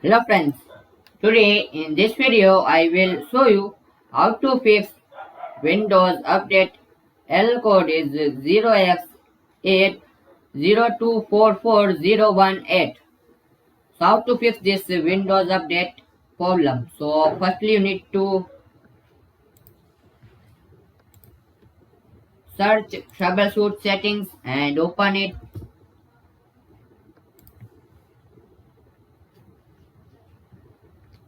Hello friends, today in this video I will show you how to fix Windows Update L code is 0x80244018. So how to fix this Windows Update problem? So firstly you need to search troubleshoot settings and open it.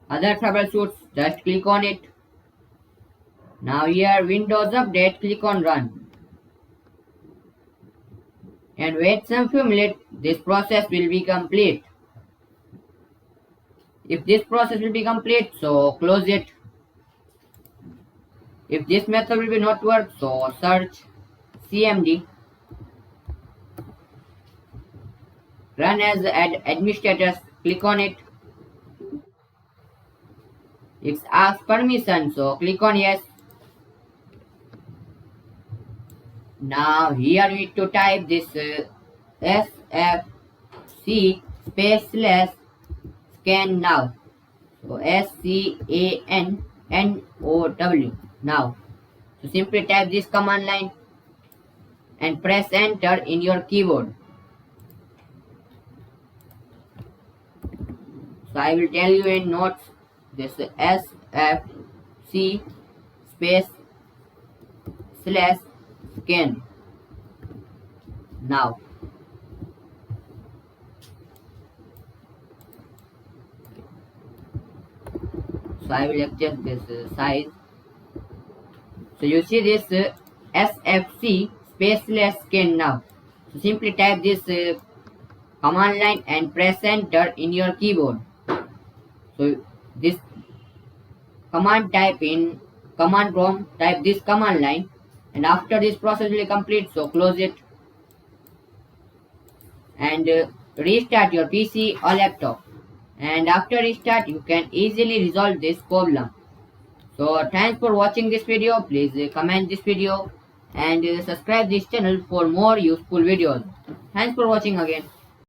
Other troubleshoots, just click on it. Now here Windows Update, click on run. And wait some few minutes, this process will be complete. If this process will be complete, so close it. If this method will be not work, so search CMD, run as administrators, click on it. It's ask permission, so click on yes. Now here we need to type this SFC space slash scan now. So SCANNOW now. So simply type this command line and press enter in your keyboard. So I will tell you in notes this SFC space slash scan now. So I will adjust this size. So you see this SFC space slash scan now. So simply type this command line and press enter in your keyboard. So this command type in command prompt, type this command line, and after this process will complete, so close it and restart your PC or laptop. And after restart you can easily resolve this problem. So thanks for watching this video. Please comment this video and subscribe this channel for more useful videos. Thanks for watching again.